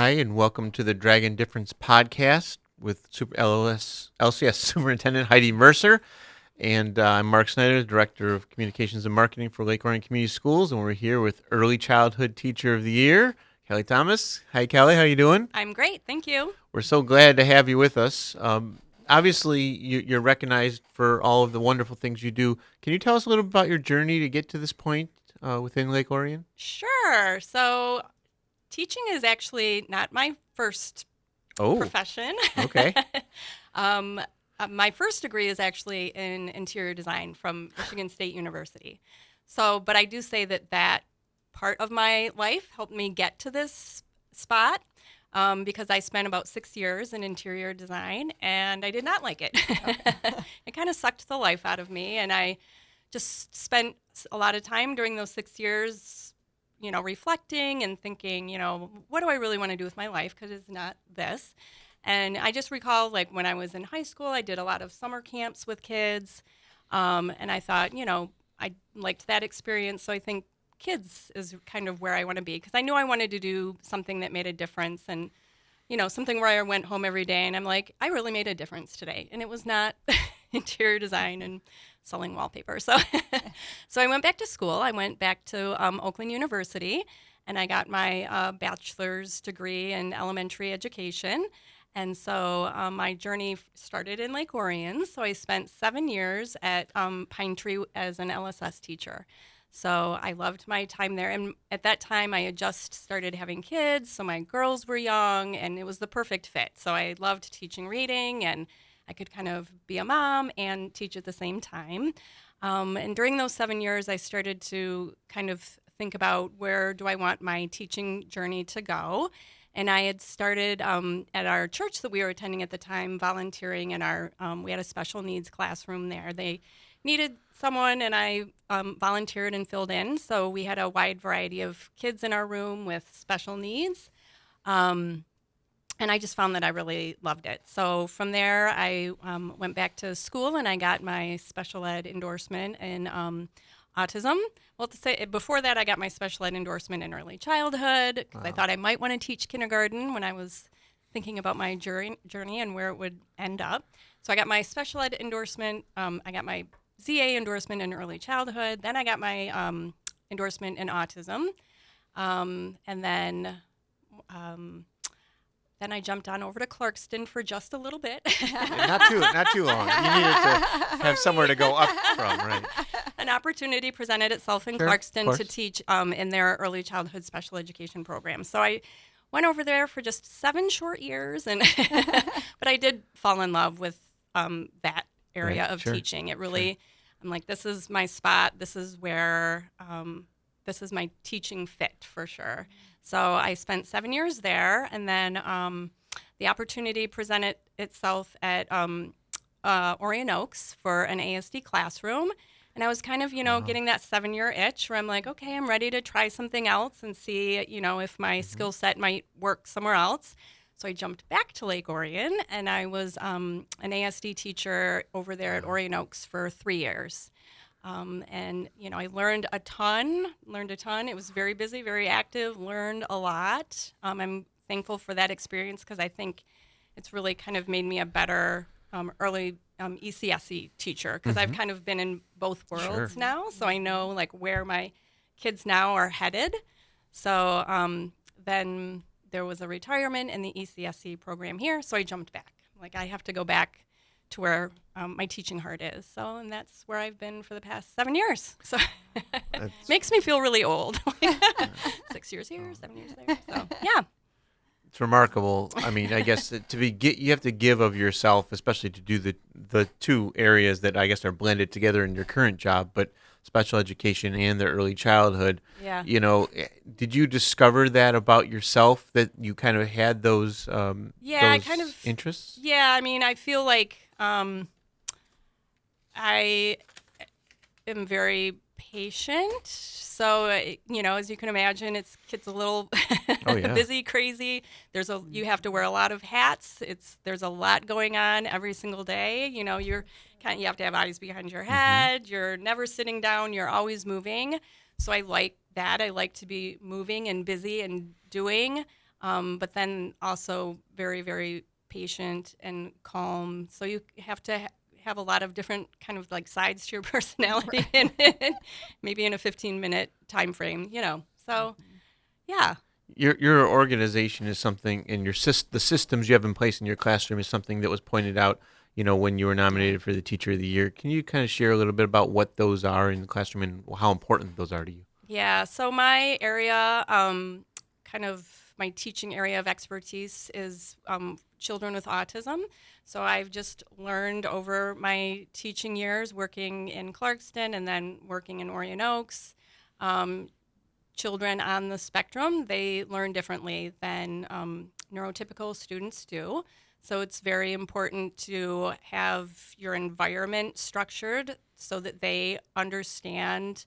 Hi, and welcome to the Dragon Difference podcast with LCS Superintendent Heidi Mercer. And I'm Mark Snyder, Director of Communications and Marketing for Lake Orion Community Schools, and we're here with Early Childhood Teacher of the Year, Kelly Thomas. Hi, Kelly. How you doing? I'm great, thank you. We're so glad to have you with us. Obviously, you're recognized for all of the wonderful things you do. Can you tell us a little about your journey to get to this point within Lake Orion? Sure. So, teaching is actually not my first Oh, profession. okay. um, my first degree is actually in interior design from Michigan State University. So, but I do say that part of my life helped me get to this spot because I spent about 6 years in interior design and I did not like it. It kind of sucked the life out of me, and I just spent a lot of time during those 6 years, reflecting and thinking, what do I really want to do with my life? Because it's not this. And I just recall, like, when I was in high school, I did a lot of summer camps with kids. And I thought, I liked that experience. So I think kids is kind of where I want to be, because I knew I wanted to do something that made a difference, and, something where I went home every day and I'm like, I really made a difference today. And it was not interior design and selling wallpaper. So, so I went back to school. I went back to Oakland University, and I got my bachelor's degree in elementary education. And so my journey started in Lake Orion. So I spent 7 years at Pine Tree as an LSS teacher. So I loved my time there. And at that time, I had just started having kids. So my girls were young, and it was the perfect fit. So I loved teaching reading, and I could kind of be a mom and teach at the same time. And during those 7 years, I started to kind of think about, where do I want my teaching journey to go? And I had started at our church that we were attending at the time, volunteering in our, we had a special needs classroom there. They needed someone, and I volunteered and filled in. So we had a wide variety of kids in our room with special needs. And I just found that I really loved it. So from there, I went back to school, and I got my special ed endorsement in autism. Well, to say before that, I got my special ed endorsement in early childhood, because I thought I might want to teach kindergarten when I was thinking about my journey and where it would end up. So I got my special ed endorsement. I got my ZA endorsement in early childhood. Then I got my endorsement in autism. And then I jumped on over to Clarkston for just a little bit. Not too long. You needed to have somewhere to go up from, right? An opportunity presented itself in Sure, of Clarkston course. to teach in their early childhood special education program. So I went over there for just 7 short years, and but I did fall in love with that area Right, of sure, teaching. It really, I'm like, this is my spot. This is where this is my teaching fit for sure. So I spent 7 years there, and then the opportunity presented itself at Orion Oaks for an ASD classroom. And I was kind of, getting that 7-year itch where I'm like, okay, I'm ready to try something else and see, if my skill set might work somewhere else. So I jumped back to Lake Orion, and I was an ASD teacher over there at Orion Oaks for 3 years. And, I learned a ton. It was very busy, very active, learned a lot. I'm thankful for that experience, because I think it's really kind of made me a better early ECSE teacher, because I've kind of been in both worlds now. So I know, like, where my kids now are headed. So then there was a retirement in the ECSE program here. So I jumped back. Like, I have to go back to where my teaching heart is. So, and that's where I've been for the past 7 years. So makes me feel really old. 6 years here, 7 years there. So yeah. It's remarkable. I mean, I guess you have to give of yourself, especially to do the two areas that I guess are blended together in your current job, but special education and the early childhood. Yeah. Did you discover that about yourself, that you kind of had those Yeah, those I kind of interests? Yeah, I mean, I feel like I am very patient. So, as you can imagine, it's a little Oh yeah. busy, crazy. You have to wear a lot of hats. There's a lot going on every single day. You have to have eyes behind your head. You're never sitting down. You're always moving. So I like that. I like to be moving and busy and doing. but then also very, very patient and calm. So you have to have a lot of different kind of like sides to your personality, and maybe in a 15-minute time frame, So yeah, Your organization is something, and the systems you have in place in your classroom is something that was pointed out, when you were yeah. nominated for the Teacher of the Year. Can you kind of share a little bit about what those are in the classroom and how important those are to you? Yeah, so my area, kind of my teaching area of expertise is children with autism. So I've just learned over my teaching years working in Clarkston and then working in Orion Oaks. Um, Children on the spectrum, they learn differently than neurotypical students do. So it's very important to have your environment structured so that they understand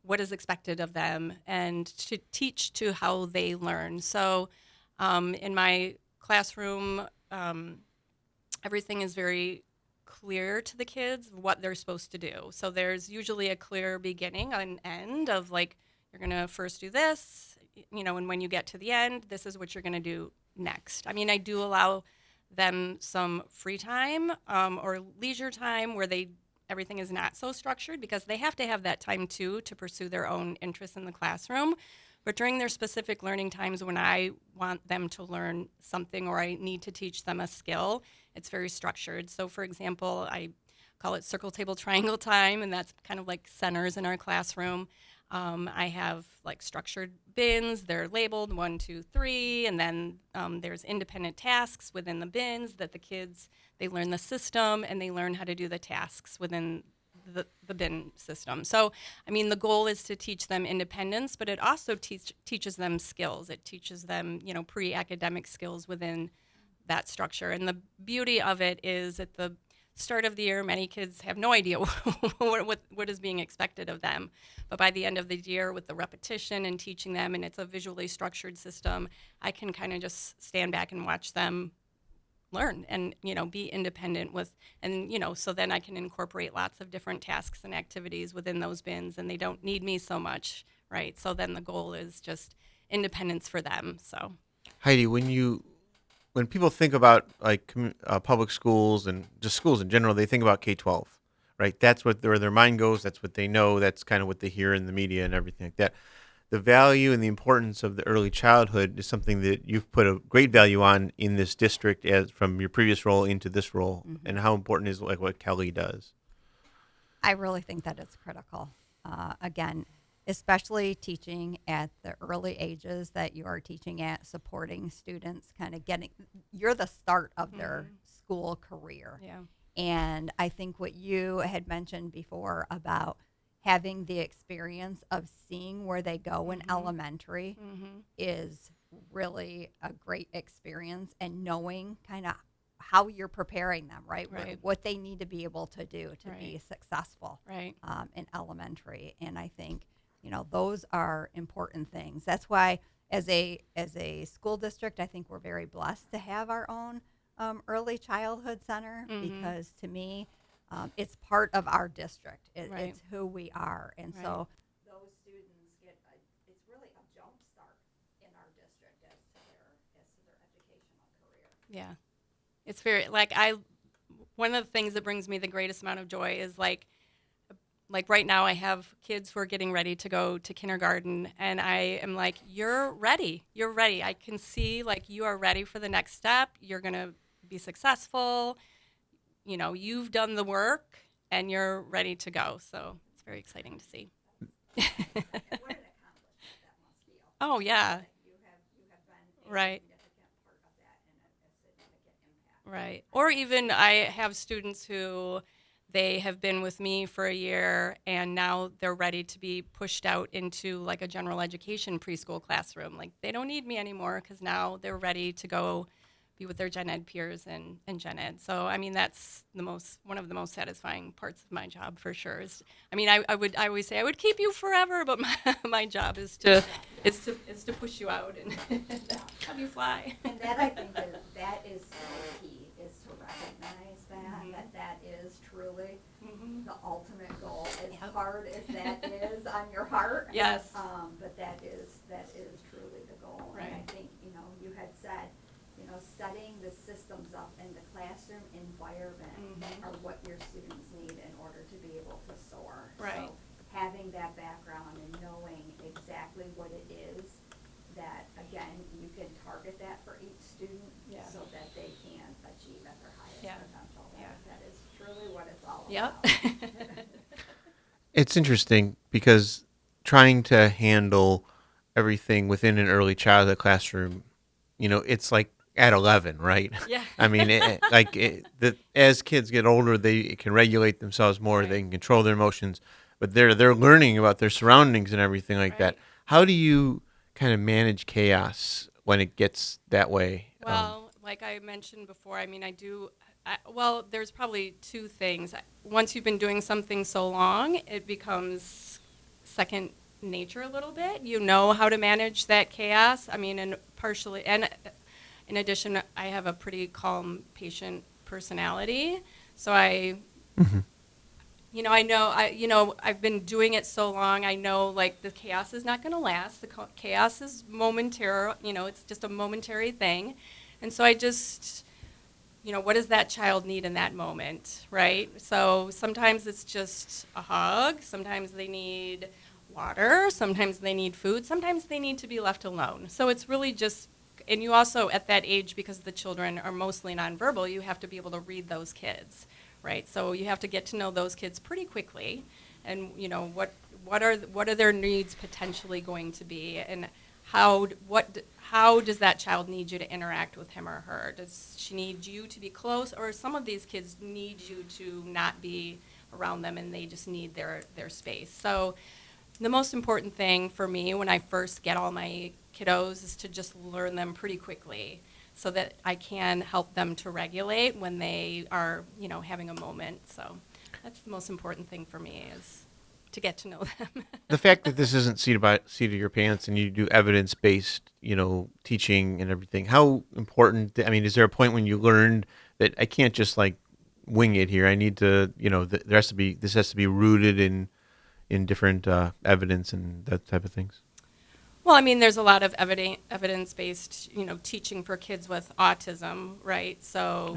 what is expected of them and to teach to how they learn. So in my classroom, everything is very clear to the kids what they're supposed to do. So there's usually a clear beginning and end of like, you're going to first do this, and when you get to the end, this is what you're going to do next. I mean, I do allow them some free time or leisure time where everything is not so structured because they have to have that time too to pursue their own interests in the classroom. But during their specific learning times when I want them to learn something or I need to teach them a skill, it's very structured. So, for example, I call it circle, table, triangle time, and that's kind of like centers in our classroom. I have like structured bins. They're labeled 1, 2, 3, and then there's independent tasks within the bins that the kids they learn the system and they learn how to do the tasks within the bin system. So, I mean, the goal is to teach them independence, but it also teaches them skills. It teaches them, pre-academic skills within that structure. And the beauty of it is at the start of the year, many kids have no idea what is being expected of them. But by the end of the year, with the repetition and teaching them, and it's a visually structured system, I can kind of just stand back and watch them learn and be independent with and so then I can incorporate lots of different tasks and activities within those bins and they don't need me so much, right? So then the goal is just independence for them. So Heidi, when people think about like public schools and just schools in general, they think about K-12, right? That's where their mind goes. That's what they know. That's kind of what they hear in the media and everything like that. The value and the importance of the early childhood is something that you've put a great value on in this district as from your previous role into this role, and how important is like what Kelly does. I really think that it's critical. Again, especially teaching at the early ages that you are teaching at, supporting students, kind of you're the start of their school career. yeah. And I think what you had mentioned before about having the experience of seeing where they go in elementary is really a great experience and knowing kind of how you're preparing them, right? Right. What they need to be able to do to be Right. successful Right. in elementary. And I think, those are important things. That's why as a school district, I think we're very blessed to have our own early childhood center because to me, it's part of our district. Right. It's who we are. And Right. so those students it's really a jump start in our district as to their educational career. Yeah, it's very one of the things that brings me the greatest amount of joy is like right now I have kids who are getting ready to go to kindergarten and I am like, you're ready. I can see like you are ready for the next step. You're going to be successful. You've done the work and you're ready to go. So it's very exciting to see. And what an accomplishment that must feel. Oh yeah. That you have been a Right. significant part of that and a significant impact. Right. Or even I have students who they have been with me for a year and now they're ready to be pushed out into like a general education preschool classroom. Like they don't need me anymore because now they're ready to go be with their gen ed peers and gen ed. So I mean that's one of the most satisfying parts of my job for sure. I always say I would keep you forever, but my job is to push you out and have you fly. And that I think that is so key, is to recognize that is truly the ultimate goal. As Yep. hard as that is on your heart, Yes. but that is truly the goal. Right. And I think you said, setting the systems up in the classroom environment are what your students need in order to be able to soar. Right. So having that background and knowing exactly what it is that, again, you can target that for each student so that they can achieve at their highest potential. That is truly what it's all Yep. about. It's interesting because trying to handle everything within an early childhood classroom, it's like at 11, right? Yeah. I mean, as kids get older, they can regulate themselves more. Right. They can control their emotions, but they're learning about their surroundings and everything like that. Right. How do you kind of manage chaos when it gets that way? Well, like I mentioned before, I mean, well, there's probably two things. Once you've been doing something so long, it becomes second nature a little bit. You know how to manage that chaos. I mean, and in addition, I have a pretty calm, patient personality. So I've been doing it so long. I know, like, the chaos is not going to last. Chaos is momentary. It's just a momentary thing. And so I just, what does that child need in that moment, right? So sometimes it's just a hug. Sometimes they need water. Sometimes they need food. Sometimes they need to be left alone. So it's really just, and you also, at that age, because the children are mostly nonverbal, you have to be able to read those kids, right? So you have to get to know those kids pretty quickly, and what are their needs potentially going to be, and how does that child need you to interact with him or her? Does she need you to be close, or some of these kids need you to not be around them and they just need their space? So the most important thing for me when I first get all my kiddos is to just learn them pretty quickly so that I can help them to regulate when they are, having a moment. So that's the most important thing for me, is to get to know them. The fact that this isn't seat of your pants and you do evidence-based, teaching and everything, how important, I mean, is there a point when you learned that I can't just like wing it here? I need to, this has to be rooted in different evidence and that type of things? Well, I mean, there's a lot of evidence-based, teaching for kids with autism, right? So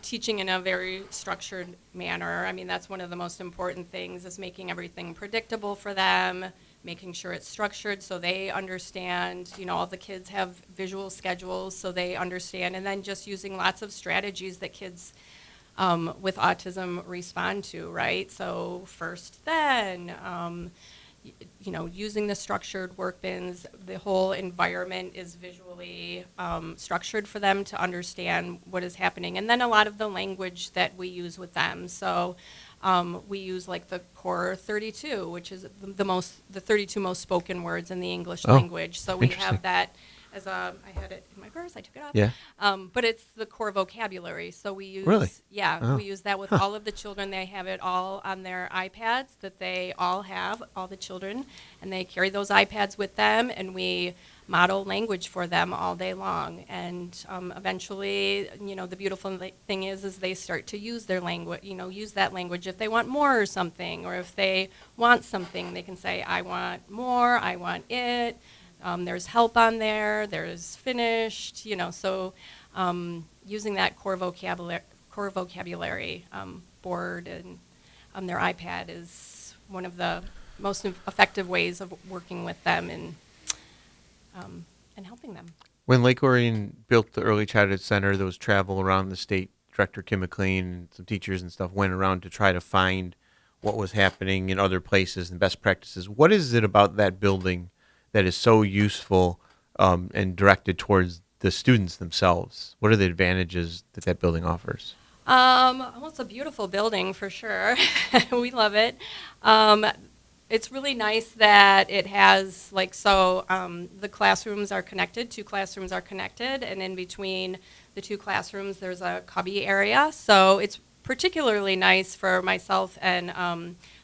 teaching in a very structured manner. I mean, that's one of the most important things, is making everything predictable for them, making sure it's structured so they understand. All the kids have visual schedules so they understand, and then just using lots of strategies that kids with autism respond to, right? So first, then, using the structured work bins, the whole environment is visually structured for them to understand what is happening. And then a lot of the language that we use with them. So we use like the core 32, which is the 32 most spoken words in the English language. So we have that I had it in my purse, I took it off. Yeah. But it's the core vocabulary. So we use, Really? We use that with all of the children. They have it all on their iPads that they all have, all the children, and they carry those iPads with them, and we model language for them all day long. And eventually, the beautiful thing is they start to use their language, use that language if they want more or something, or if they want something, they can say, I want more, I want it. There's help on there. There's finished. So using that core vocabulary board and on their iPad is one of the most effective ways of working with them and helping them. When Lake Orion built the Early Childhood Center, there was travel around the state. Director Kim McLean and some teachers and stuff went around to try to find what was happening in other places and best practices. What is it about that building that is so useful and directed towards the students themselves? What are the advantages that building offers? Well, it's a beautiful building for sure. We love it. It's really nice that it has, the classrooms are connected, 2 classrooms are connected, and in between the 2 classrooms there's a cubby area. So it's particularly nice for myself and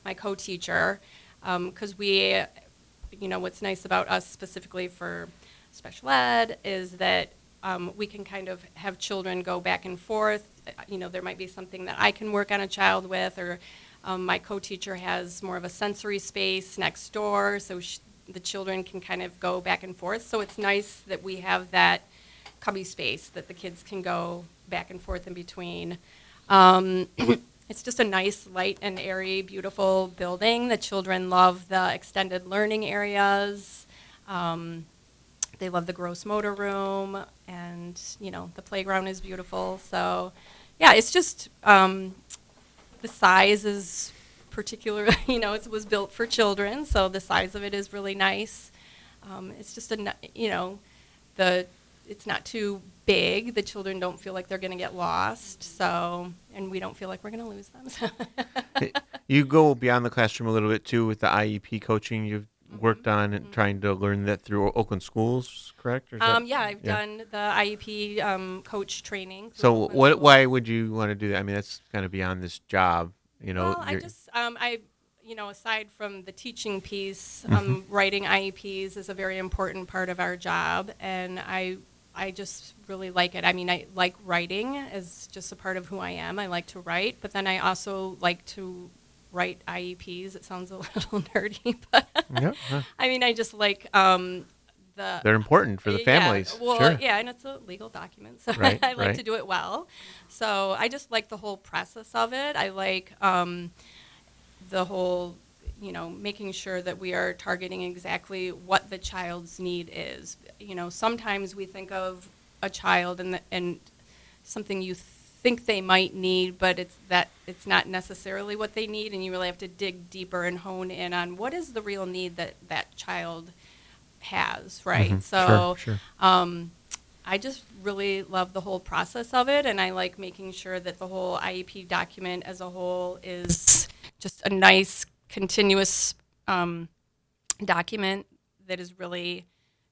my co-teacher, because what's nice about us specifically for special ed is that we can kind of have children go back and forth. There might be something that I can work on a child with, or my co-teacher has more of a sensory space next door, so the children can kind of go back and forth. So it's nice that we have that cubby space that the kids can go back and forth in between. It's just a nice, light and airy, beautiful building. The children love the extended learning areas. They love the gross motor room, and the playground is beautiful. So, yeah, it's just the size is particular. It was built for children, so the size of it is really nice. It's just it's not too big. The children don't feel like they're going to get lost, and we don't feel like we're going to lose them. You go beyond the classroom a little bit too with the IEP coaching you've worked on and trying to learn that through Oakland schools, correct? Or is that- Yeah, I've done the IEP coach training. through So Oakland why Schools. would you want to do that? I mean, that's kind of beyond this job, Well, I you're- just, aside from the teaching piece, Mm-hmm. writing IEPs is a very important part of our job, and I just really like it. I mean, I like writing as just a part of who I am. I like to write, but then I also like to write IEPs. It sounds a little nerdy, but Yeah, huh. I mean, I just like They're important for the families. Well, Sure. yeah, and it's a legal document, so Right, I like right. to do it well. So I just like the whole process of it. I like the whole, making sure that we are targeting exactly what the child's need is. Sometimes we think of a child and something you think they might need, but it's not necessarily what they need, and you really have to dig deeper and hone in on what is the real need that child has, right? Mhm. So Sure. I just really love the whole process of it, and I like making sure that the whole IEP document as a whole is just a nice, continuous document that is really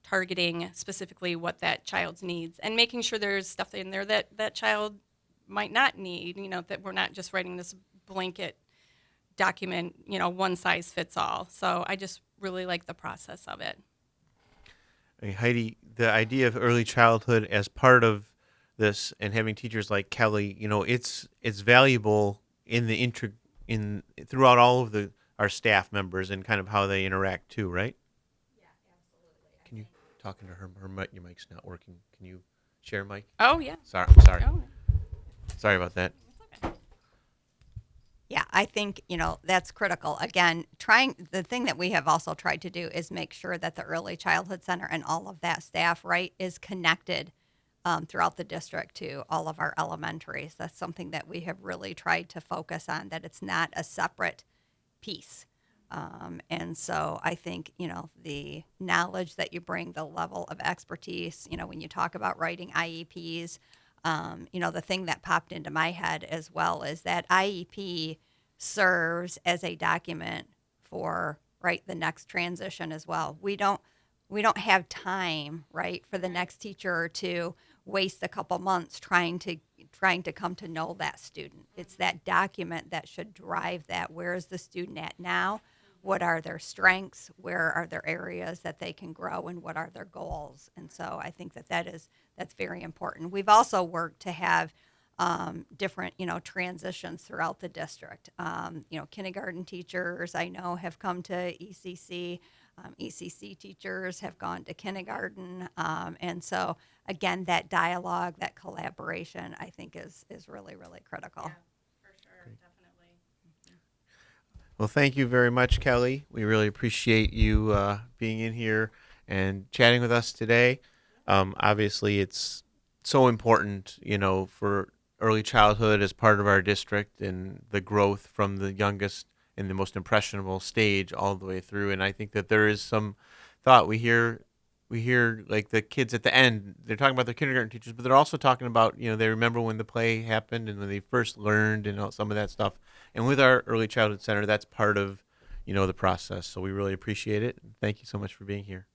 targeting specifically what that child's needs, and making sure there's stuff in there that that child might not need, that we're not just writing this blanket document, one size fits all. So I just really like the process of it. I mean, Heidi, the idea of early childhood as part of this and having teachers like Kelly, it's valuable in the throughout all of our staff members and kind of how they interact too, right? Yeah, absolutely. Can you talk into her mic? Your mic's not working. Can you share mic? Oh, yeah. Sorry. Oh, Sorry about that. it's okay. Yeah, I think, that's critical. Again, the thing that we have also tried to do is make sure that the Early Childhood Center and all of that staff, right, is connected throughout the district to all of our elementaries. That's something that we have really tried to focus on, that it's not a separate piece. And so I think, the knowledge that you bring, the level of expertise, when you talk about writing IEPs, the thing that popped into my head as well is that IEP serves as a document for, right, the next transition as well. We don't have time, right, for the next teacher to waste a couple months trying to come to know that student. It's that document that should drive that. Where is the student at now? What are their strengths? Where are their areas that they can grow, and what are their goals? And so I think that's very important. We've also worked to have different, transitions throughout the district. Kindergarten teachers I know have come to ECC. ECC teachers have gone to kindergarten. And so, again, that dialogue, that collaboration, I think is really, really critical. For sure, definitely. Well, thank you very much, Kelly. We really appreciate you being in here and chatting with us today. Obviously, it's so important, for early childhood as part of our district and the growth from the youngest and the most impressionable stage all the way through. And I think that there is some thought we hear like the kids at the end, they're talking about their kindergarten teachers, but they're also talking about, they remember when the play happened and when they first learned and all, some of that stuff. And with our early childhood center, that's part of, the process. So we really appreciate it. Thank you so much for being here.